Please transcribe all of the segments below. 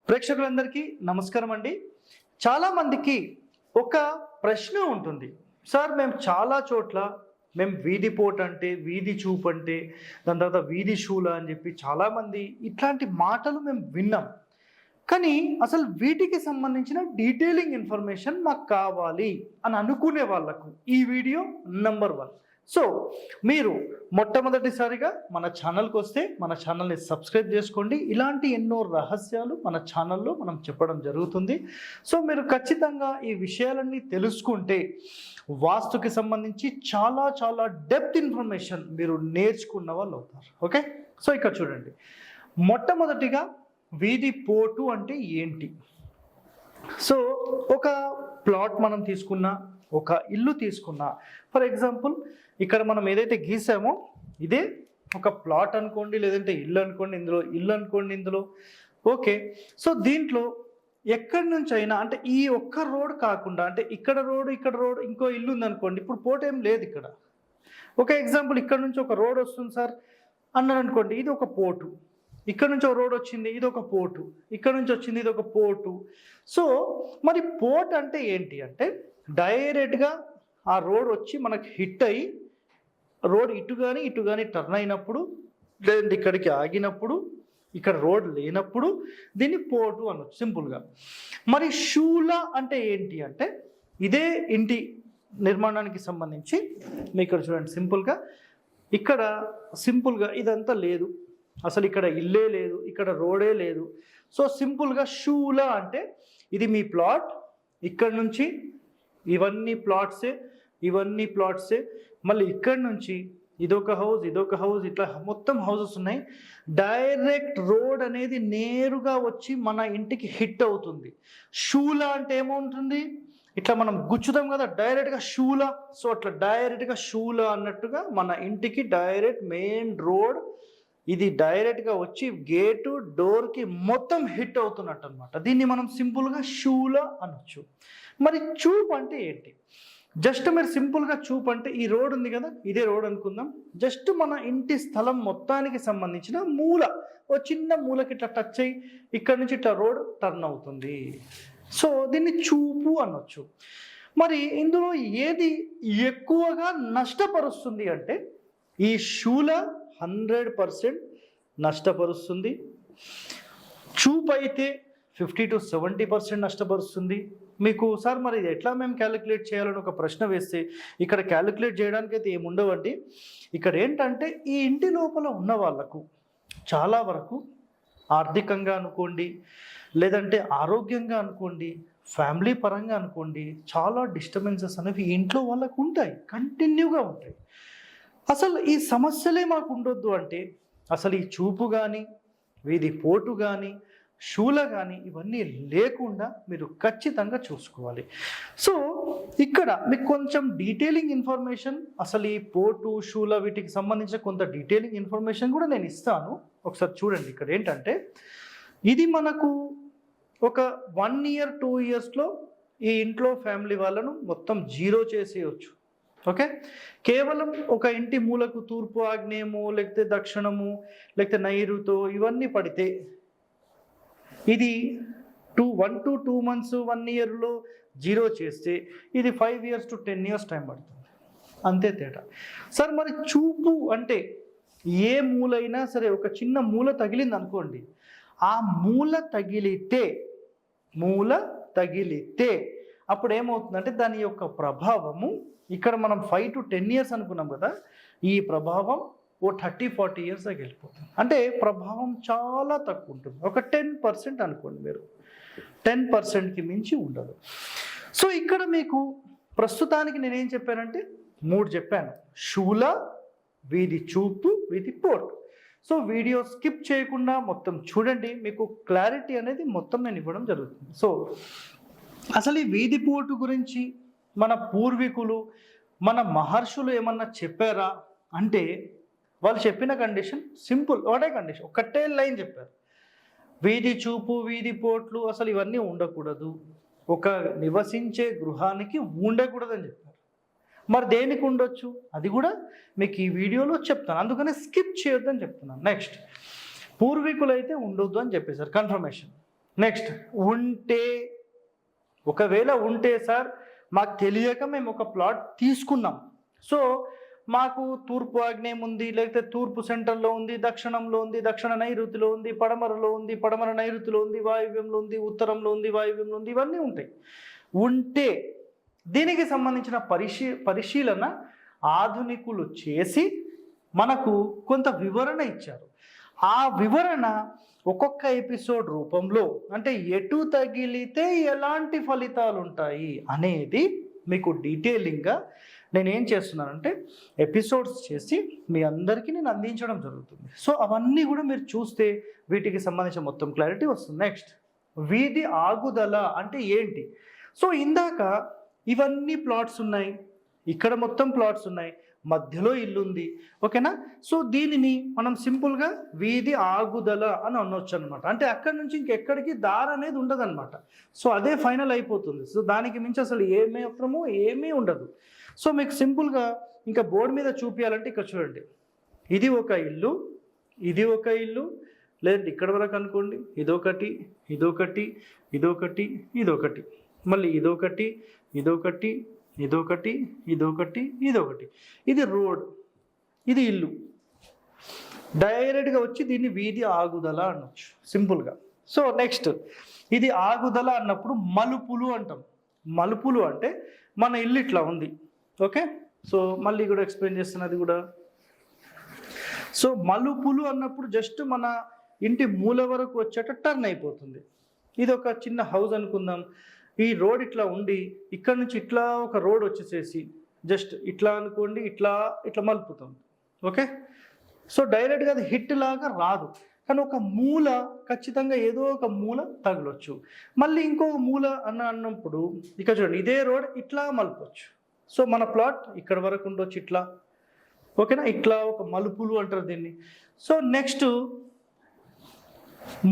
ప్రేక్షకులందరికీ నమస్కారం అండి. చాలామందికి ఒక ప్రశ్న ఉంటుంది, సార్ మేము చాలా చోట్ల మేము వీధి పోటు అంటే వీధి చూపు అంటే దాని తర్వాత వీధి షూల అని చెప్పి చాలామంది ఇట్లాంటి మాటలు మేము విన్నాం. కానీ అసలు వీటికి సంబంధించిన డీటెయిలింగ్ ఇన్ఫర్మేషన్ మాకు కావాలి అని అనుకునే వాళ్ళకు ఈ వీడియో నంబర్ 1. సో మీరు మొట్టమొదటిసారిగా మన ఛానల్కి వస్తే మన ఛానల్ని సబ్స్క్రైబ్ చేసుకోండి. ఇలాంటి ఎన్నో రహస్యాలు మన ఛానల్లో మనం చెప్పడం జరుగుతుంది. సో మీరు ఖచ్చితంగా ఈ విషయాలన్నీ తెలుసుకుంటే వాస్తుకి సంబంధించి చాలా చాలా డెప్త్ ఇన్ఫర్మేషన్ మీరు నేర్చుకున్న వాళ్ళు అవుతారు. ఓకే, సో ఇక్కడ చూడండి. మొట్టమొదటిగా వీధి పోటు అంటే ఏంటి? సో ఒక ప్లాట్ మనం తీసుకున్నా, ఒక ఇల్లు తీసుకున్నా, ఫర్ ఎగ్జాంపుల్ ఇక్కడ మనం ఏదైతే గీసామో ఇదే ఒక ప్లాట్ అనుకోండి, లేదంటే ఇల్లు అనుకోండి, ఇందులో ఇల్లు అనుకోండి, ఇందులో ఓకే. సో దీంట్లో ఎక్కడి నుంచి అయినా అంటే ఈ ఒక్క రోడ్ కాకుండా అంటే ఇక్కడ రోడ్ ఇంకో ఇల్లు ఉందనుకోండి, ఇప్పుడు పోటు ఏం లేదు ఇక్కడ. ఒక ఎగ్జాంపుల్ ఇక్కడ నుంచి ఒక రోడ్ వస్తుంది సార్ అన్నారు అనుకోండి, ఇది ఒక పోటు. ఇక్కడ నుంచి ఒక రోడ్ వచ్చింది, ఇది ఒక పోటు. ఇక్కడ నుంచి వచ్చింది, ఇది ఒక పోటు. సో మరి పోట్ అంటే ఏంటి అంటే డైరెక్ట్గా ఆ రోడ్ వచ్చి మనకి హిట్ అయ్యి రోడ్ ఇటు కానీ టర్న్ అయినప్పుడు, లేదంటే ఇక్కడికి ఆగినప్పుడు, ఇక్కడ రోడ్ లేనప్పుడు దీన్ని పోటు అనొచ్చు సింపుల్గా. మరి షూల అంటే ఏంటి అంటే ఇదే ఇంటి నిర్మాణానికి సంబంధించి మీకు ఇక్కడ చూడండి సింపుల్గా ఇదంతా లేదు, అసలు ఇక్కడ ఇల్లే లేదు, ఇక్కడ రోడే లేదు. సో సింపుల్గా షూల అంటే ఇది మీ ప్లాట్, ఇక్కడ నుంచి ఇవన్నీ ప్లాట్సే, మళ్ళీ ఇక్కడ నుంచి ఇదొక హౌస్ ఇట్లా మొత్తం హౌసెస్ ఉన్నాయి. డైరెక్ట్ రోడ్ అనేది నేరుగా వచ్చి మన ఇంటికి హిట్ అవుతుంది. షూల అంటే ఏమవుతుంది, ఇట్లా మనం గుచ్చుతాం కదా డైరెక్ట్గా షూల. సో అట్లా డైరెక్ట్గా షూల అన్నట్టుగా మన ఇంటికి డైరెక్ట్ మెయిన్ రోడ్ ఇది డైరెక్ట్గా వచ్చి గేటు డోర్కి మొత్తం హిట్ అవుతున్నట్టు అనమాట. దీన్ని మనం సింపుల్గా షూల అనొచ్చు. మరి చూపు అంటే ఏంటి? జస్ట్ మీరు సింపుల్గా చూపు అంటే ఈ రోడ్ ఉంది కదా, ఇదే రోడ్ అనుకుందాం. జస్ట్ మన ఇంటి స్థలం మొత్తానికి సంబంధించిన మూల, ఓ చిన్న మూలకి ఇట్లా టచ్ అయ్యి ఇక్కడ నుంచి ఇట్లా రోడ్ టర్న్ అవుతుంది. సో దీన్ని చూపు అనొచ్చు. మరి ఇందులో ఏది ఎక్కువగా నష్టపరుస్తుంది అంటే ఈ షూల 100% నష్టపరుస్తుంది. చూపు అయితే 50 to 70% నష్టపరుస్తుంది. మీకు సార్ మరి ఇది ఎట్లా మేము క్యాలిక్యులేట్ చేయాలని ఒక ప్రశ్న వేస్తే ఇక్కడ క్యాలిక్యులేట్ చేయడానికి అయితే ఏముండవండి. ఇక్కడ ఏంటంటే ఈ ఇంటి లోపల ఉన్న వాళ్ళకు చాలా వరకు ఆర్థికంగా అనుకోండి, లేదంటే ఆరోగ్యంగా అనుకోండి, ఫ్యామిలీ పరంగా అనుకోండి, చాలా డిస్టర్బెన్సెస్ అనేవి ఇంట్లో వాళ్ళకు ఉంటాయి, కంటిన్యూగా ఉంటాయి. అసలు ఈ సమస్యలే మాకు ఉండొద్దు అంటే అసలు ఈ చూపు కానీ, వీధి పోటు కానీ, షూల కానీ ఇవన్నీ లేకుండా మీరు ఖచ్చితంగా చూసుకోవాలి. సో ఇక్కడ మీకు కొంచెం డీటెయిలింగ్ ఇన్ఫర్మేషన్, అసలు ఈ పోటు షూల వీటికి సంబంధించిన కొంత డీటెయిలింగ్ ఇన్ఫర్మేషన్ కూడా నేను ఇస్తాను. ఒకసారి చూడండి. ఇక్కడ ఏంటంటే ఇది మనకు ఒక 1 year 2 yearsలో ఈ ఇంట్లో ఫ్యామిలీ వాళ్ళను మొత్తం జీరో చేసేయచ్చు. ఓకే, కేవలం ఒక ఇంటి మూలకు తూర్పు ఆగ్నేయము, లేకపోతే దక్షిణము, లేకపోతే నైరుతో ఇవన్నీ పడితే ఇది 1 to 2 months 1 yearలో జీరో చేస్తే ఇది 5 years to 10 years టైం పడుతుంది. అంతే తేడా. సార్ మరి చూపు అంటే ఏ మూలైనా సరే ఒక చిన్న మూల తగిలింది అనుకోండి, ఆ మూల తగిలితే అప్పుడు ఏమవుతుందంటే దాని యొక్క ప్రభావము ఇక్కడ మనం 5 to 10 years అనుకున్నాం కదా, ఈ ప్రభావం ఓ 30-40 years దాకా వెళ్ళిపోతుంది. అంటే ప్రభావం చాలా తక్కువ ఉంటుంది. ఒక 10% అనుకోండి మీరు, 10%కి మించి ఉండదు. సో ఇక్కడ మీకు ప్రస్తుతానికి నేనేం చెప్పానంటే 3 చెప్పాను: షూల, వీధి చూపు, వీధి పోటు. సో వీడియో స్కిప్ చేయకుండా మొత్తం చూడండి, మీకు క్లారిటీ అనేది మొత్తం నేను ఇవ్వడం జరుగుతుంది. సో అసలు ఈ వీధి పోటు గురించి మన పూర్వీకులు, మన మహర్షులు ఏమన్నా చెప్పారా అంటే వాళ్ళు చెప్పిన కండిషన్ సింపుల్, ఒకటే కండిషన్, ఒకటే లైన్ చెప్పారు: వీధి చూపు, వీధి పోట్లు అసలు ఇవన్నీ ఉండకూడదు, ఒక నివసించే గృహానికి ఉండకూడదని చెప్పారు. మరి దేనికి ఉండొచ్చు అది కూడా మీకు ఈ వీడియోలో చెప్తాను, అందుకనే స్కిప్ చేయొద్దని చెప్తున్నాను. నెక్స్ట్, పూర్వీకులు అయితే ఉండొద్దు అని చెప్పేశారు, కన్ఫర్మేషన్. నెక్స్ట్ ఉంటే, ఒకవేళ ఉంటే సార్ మాకు తెలియక మేము ఒక ప్లాట్ తీసుకున్నాం, సో మాకు తూర్పు ఆగ్నేయం ఉంది, లేకపోతే తూర్పు సెంటర్లో ఉంది, దక్షిణంలో ఉంది, దక్షిణ నైరుతిలో ఉంది, పడమరలో ఉంది, పడమర నైరుతిలో ఉంది, వాయువ్యంలో ఉంది, ఉత్తరంలో ఉంది, వాయువ్యంలో ఉంది, ఇవన్నీ ఉంటాయి. ఉంటే దీనికి సంబంధించిన పరిశీలన ఆధునికులు చేసి మనకు కొంత వివరణ ఇచ్చారు. ఆ వివరణ ఒక్కొక్క ఎపిసోడ్ రూపంలో, అంటే ఎటు తగిలితే ఎలాంటి ఫలితాలు ఉంటాయి అనేది మీకు డీటెయిలింగ్గా నేను ఏం చేస్తున్నానంటే ఎపిసోడ్స్ చేసి మీ అందరికీ నేను అందించడం జరుగుతుంది. సో అవన్నీ కూడా మీరు చూస్తే వీటికి సంబంధించిన మొత్తం క్లారిటీ వస్తుంది. నెక్స్ట్ వీధి ఆగుదల అంటే ఏంటి? సో ఇందాక ఇవన్నీ ప్లాట్స్ ఉన్నాయి, ఇక్కడ మొత్తం ప్లాట్స్ ఉన్నాయి, మధ్యలో ఇల్లు ఉంది, ఓకేనా? సో దీనిని మనం సింపుల్గా వీధి ఆగుదల అని అనొచ్చు అనమాట. అంటే అక్కడి నుంచి ఇంకెక్కడికి దారి అనేది ఉండదన్నమాట. సో అదే ఫైనల్ అయిపోతుంది. సో దానికి మించి అసలు ఏమాత్రమో ఏమీ ఉండదు. సో మీకు సింపుల్గా ఇంకా బోర్డు మీద చూపించాలంటే ఇక్కడ చూడండి, ఇది ఒక ఇల్లు, ఇది ఒక ఇల్లు, లేదంటే ఇక్కడ వరకు అనుకోండి, ఇదొకటి, ఇదొకటి, ఇదొకటి, ఇదొకటి, మళ్ళీ ఇదొకటి, ఇదొకటి, ఇదొకటి, ఇదొకటి, ఇదొకటి, ఇది రోడ్, ఇది ఇల్లు. డైరెక్ట్గా వచ్చి దీన్ని వీధి ఆగుదల అనొచ్చు సింపుల్గా. సో నెక్స్ట్ ఇది ఆగుదల అన్నప్పుడు మలుపులు అంటాం. మలుపులు అంటే మన ఇల్లు ఇట్లా ఉంది, ఓకే? సో మళ్ళీ కూడా ఎక్స్ప్లెయిన్ చేస్తున్నది కూడా. సో మలుపులు అన్నప్పుడు జస్ట్ మన ఇంటి మూల వరకు వచ్చేట టర్న్ అయిపోతుంది. ఇది ఒక చిన్న హౌస్ అనుకుందాం. ఈ రోడ్ ఇట్లా ఉండి ఇక్కడ నుంచి ఇట్లా ఒక రోడ్ వచ్చేసేసి జస్ట్ ఇట్లా అనుకోండి, ఇట్లా ఇట్లా మలుపుతుంది, ఓకే? సో డైరెక్ట్గా అది హిట్ లాగా రాదు, కానీ ఒక మూల ఖచ్చితంగా ఏదో ఒక మూల తగలొచ్చు. మళ్ళీ ఇంకో మూల అన్నప్పుడు ఇక్కడ చూడండి, ఇదే రోడ్ ఇట్లా మలపచ్చు. సో మన ప్లాట్ ఇక్కడ వరకు ఉండొచ్చు ఇట్లా, ఓకేనా? ఇట్లా ఒక మలుపులు అంటారు దీన్ని. సో నెక్స్ట్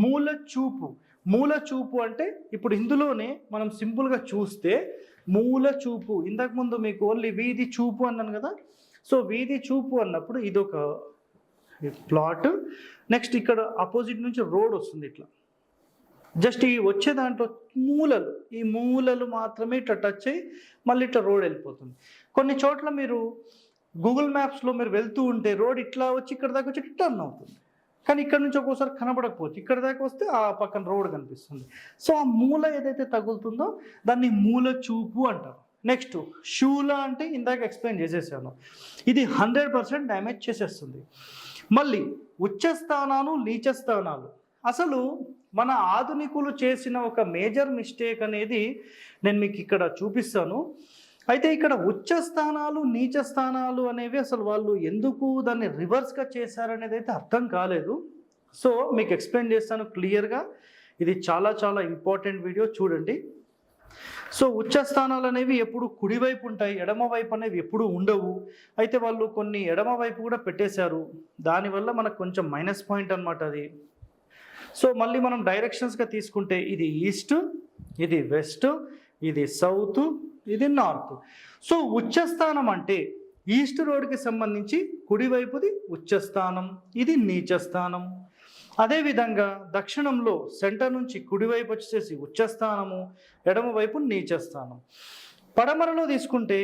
మూల చూపు. మూల చూపు అంటే ఇప్పుడు ఇందులోనే మనం సింపుల్గా చూస్తే మూల చూపు, ఇంతకుముందు మీకు ఓన్లీ వీధి చూపు అన్నాను కదా. సో వీధి చూపు అన్నప్పుడు ఇదొక ప్లాట్. నెక్స్ట్ ఇక్కడ ఆపోజిట్ నుంచి రోడ్ వస్తుంది ఇట్లా, జస్ట్ ఈ వచ్చే దాంట్లో మూలలు, ఈ మూలలు మాత్రమే ఇట్లా టచ్ అయ్యి మళ్ళీ ఇట్లా రోడ్ వెళ్ళిపోతుంది. కొన్ని చోట్ల మీరు గూగుల్ మ్యాప్స్లో మీరు వెళ్తూ ఉంటే రోడ్ ఇట్లా వచ్చి ఇక్కడ దాకా వచ్చి టర్న్ అవుతుంది, కానీ ఇక్కడ నుంచి ఒక్కోసారి కనబడకపోవచ్చు, ఇక్కడ దాకా వస్తే ఆ పక్కన రోడ్ కనిపిస్తుంది. సో ఆ మూల ఏదైతే తగులుతుందో దాన్ని మూల చూపు అంటారు. నెక్స్ట్ శూల అంటే ఇందాక ఎక్స్ప్లెయిన్ చేసేసాను, ఇది 100% డ్యామేజ్ చేసేస్తుంది. మళ్ళీ ఉచ్చస్థానాలు, నీచస్థానాలు. అసలు మన ఆధునికులు చేసిన ఒక మేజర్ మిస్టేక్ అనేది నేను మీకు ఇక్కడ చూపిస్తాను. అయితే ఇక్కడ ఉచ్చ స్థానాలు, నీచ స్థానాలు అనేవి అసలు వాళ్ళు ఎందుకు దాన్ని రివర్స్గా చేశారనేది అయితే అర్థం కాలేదు. సో మీకు ఎక్స్ప్లెయిన్ చేస్తాను క్లియర్గా. ఇది చాలా చాలా ఇంపార్టెంట్ వీడియో, చూడండి. సో ఉచ్చ స్థానాలు అనేవి ఎప్పుడు కుడివైపు ఉంటాయి, ఎడమ వైపు అనేవి ఎప్పుడు ఉండవు. అయితే వాళ్ళు కొన్ని ఎడమ వైపు కూడా పెట్టేశారు, దానివల్ల మనకు కొంచెం మైనస్ పాయింట్ అనమాట అది. సో మళ్ళీ మనం డైరెక్షన్స్గా తీసుకుంటే ఇది ఈస్ట్, ఇది వెస్ట్, ఇది సౌత్, ఇది నార్త్. సో ఉచ్చస్థానం అంటే ఈస్ట్ రోడ్కి సంబంధించి కుడివైపుది ఉచ్చస్థానం, ఇది నీచస్థానం. అదేవిధంగా దక్షిణంలో సెంటర్ నుంచి కుడివైపు వచ్చేసి ఉచ్చస్థానము, ఎడమవైపు నీచస్థానం. పడమరలో తీసుకుంటే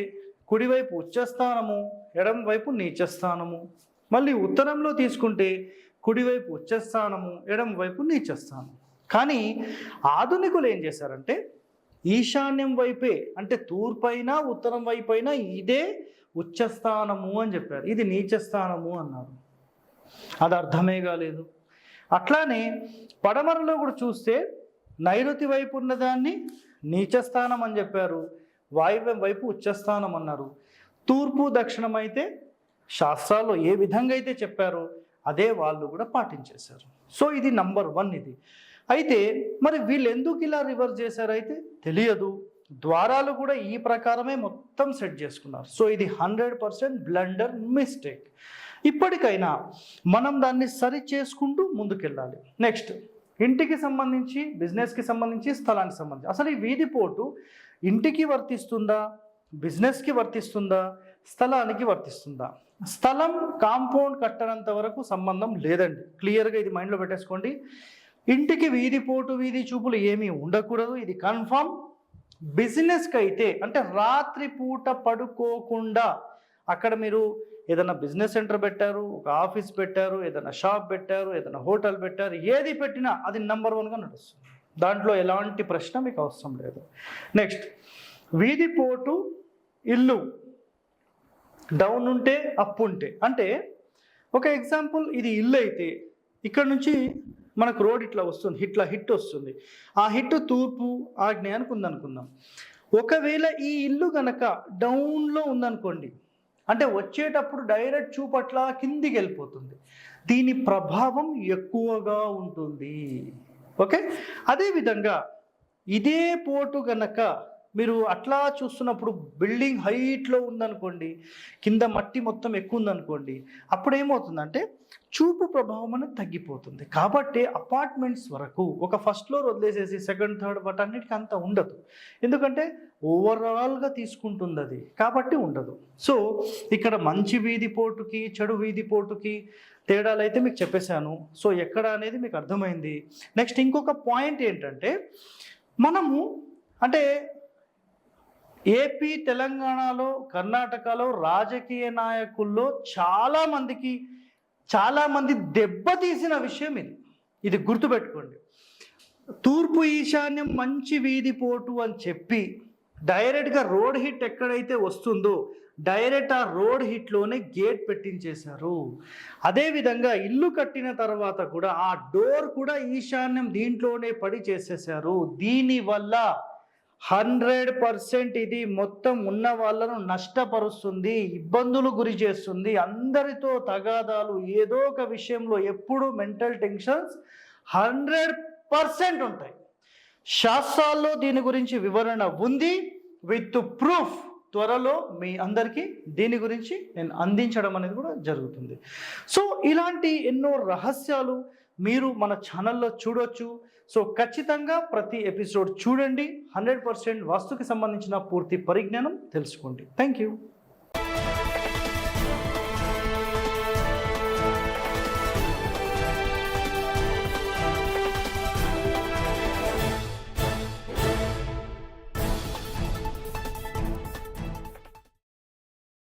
కుడివైపు ఉచ్చస్థానము, ఎడమవైపు నీచస్థానము. మళ్ళీ ఉత్తరంలో తీసుకుంటే కుడివైపు ఉచ్చస్థానము, ఎడమవైపు నీచస్థానం. కానీ ఆధునికులు ఏం చేశారంటే ఈశాన్యం వైపే, అంటే తూర్పైనా ఉత్తరం వైపైనా ఇదే ఉచ్చస్థానము అని చెప్పారు, ఇది నీచస్థానము అన్నారు. అది అర్థమే కాలేదు. అట్లానే పడమరలో కూడా చూస్తే నైరుతి వైపు ఉన్నదాన్ని నీచస్థానం అని చెప్పారు, వాయువ్యం వైపు ఉచ్చస్థానం అన్నారు. తూర్పు దక్షిణం అయితే శాస్త్రాల్లో ఏ విధంగా అయితే చెప్పారో అదే వాళ్ళు కూడా పాటించేశారు. సో ఇది నంబర్ 1 ఇది. అయితే మరి వీళ్ళు ఎందుకు ఇలా రివర్స్ చేశారు అయితే తెలియదు. ద్వారాలు కూడా ఈ ప్రకారమే మొత్తం సెట్ చేసుకున్నారు. సో ఇది 100% బ్లండర్, మిస్టేక్. ఇప్పటికైనా మనం దాన్ని సరి చేసుకుంటూ ముందుకెళ్ళాలి. నెక్స్ట్ ఇంటికి సంబంధించి, బిజినెస్కి సంబంధించి, స్థలానికి సంబంధించి అసలు ఈ వీధి పోటు ఇంటికి వర్తిస్తుందా, బిజినెస్కి వర్తిస్తుందా, స్థలానికి వర్తిస్తుందా? స్థలం కాంపౌండ్ కట్టనంత వరకు సంబంధం లేదండి. క్లియర్గా ఇది మైండ్లో పెట్టేసుకోండి. ఇంటికి వీధి పోటు వీధి చూపులు ఏమీ ఉండకూడదు, ఇది కన్ఫర్మ్. బిజినెస్కి అయితే అంటే రాత్రి పూట పడుకోకుండా అక్కడ మీరు ఏదైనా బిజినెస్ సెంటర్ పెట్టారు, ఒక ఆఫీస్ పెట్టారు, ఏదైనా షాప్ పెట్టారు, ఏదైనా హోటల్ పెట్టారు, ఏది పెట్టినా అది నెంబర్ 1గా నడుస్తుంది. దాంట్లో ఎలాంటి ప్రశ్న మీకు అవసరం లేదు. నెక్స్ట్, వీధి పోటు ఇల్లు డౌన్ ఉంటే అప్ ఉంటే, అంటే ఒక ఎగ్జాంపుల్, ఇది ఇల్లు అయితే ఇక్కడ నుంచి మనకు రోడ్ ఇట్లా వస్తుంది, ఇట్లా హిట్ వస్తుంది. ఆ హిట్ తూర్పు ఆగ్నేయానికి ఉందనుకుందాం. ఒకవేళ ఈ ఇల్లు గనక డౌన్లో ఉందనుకోండి, అంటే వచ్చేటప్పుడు డైరెక్ట్ చూపట్ల కిందికి వెళ్ళిపోతుంది, దీని ప్రభావం ఎక్కువగా ఉంటుంది. ఓకే, అదేవిధంగా ఇదే పోటు గనక మీరు అట్లా చూస్తున్నప్పుడు బిల్డింగ్ హైట్లో ఉందనుకోండి, కింద మట్టి మొత్తం ఎక్కువ ఉందనుకోండి, అప్పుడు ఏమవుతుందంటే చూపు ప్రభావం అనేది తగ్గిపోతుంది. కాబట్టి అపార్ట్మెంట్స్ వరకు ఒక ఫస్ట్ ఫ్లోర్ వదిలేసేసి సెకండ్ థర్డ్ వాటన్నిటికీ అంత ఉండదు, ఎందుకంటే ఓవరాల్గా తీసుకుంటుంది అది, కాబట్టి ఉండదు. సో ఇక్కడ మంచి వీధి పోటుకి చెడు వీధి పోటుకి తేడాలు అయితే మీకు చెప్పేశాను. సో ఎక్కడ అనేది మీకు అర్థమైంది. నెక్స్ట్ ఇంకొక పాయింట్ ఏంటంటే, మనము అంటే ఏపీ, తెలంగాణలో, కర్ణాటకలో రాజకీయ నాయకుల్లో చాలామంది దెబ్బతీసిన విషయం ఇది గుర్తుపెట్టుకోండి. తూర్పు ఈశాన్యం మంచి వీధి పోటు అని చెప్పి డైరెక్ట్గా రోడ్ హిట్ ఎక్కడైతే వస్తుందో డైరెక్ట్ ఆ రోడ్ హిట్లోనే గేట్ పెట్టించేశారు. అదేవిధంగా ఇల్లు కట్టిన తర్వాత కూడా ఆ డోర్ కూడా ఈశాన్యం దీంట్లోనే పడి చేసేసారు. దీనివల్ల 100% ఇది మొత్తం ఉన్న వాళ్ళను నష్టపరుస్తుంది, ఇబ్బందులు గురి చేస్తుంది. అందరితో తగాదాలు, ఏదో ఒక విషయంలో ఎప్పుడు మెంటల్ టెన్షన్స్ 100% ఉంటాయి. శాస్త్రాల్లో దీని గురించి వివరణ ఉంది విత్ ప్రూఫ్. త్వరలో మీ అందరికీ దీని గురించి నేను అందించడం అనేది కూడా జరుగుతుంది. సో ఇలాంటి ఎన్నో రహస్యాలు మీరు మన ఛానల్లో చూడొచ్చు. సో ఖచ్చితంగా ప్రతి ఎపిసోడ్ చూడండి. 100% వాస్తుకి సంబంధించిన పూర్తి పరిజ్ఞానం తెలుసుకోండి. Thank you.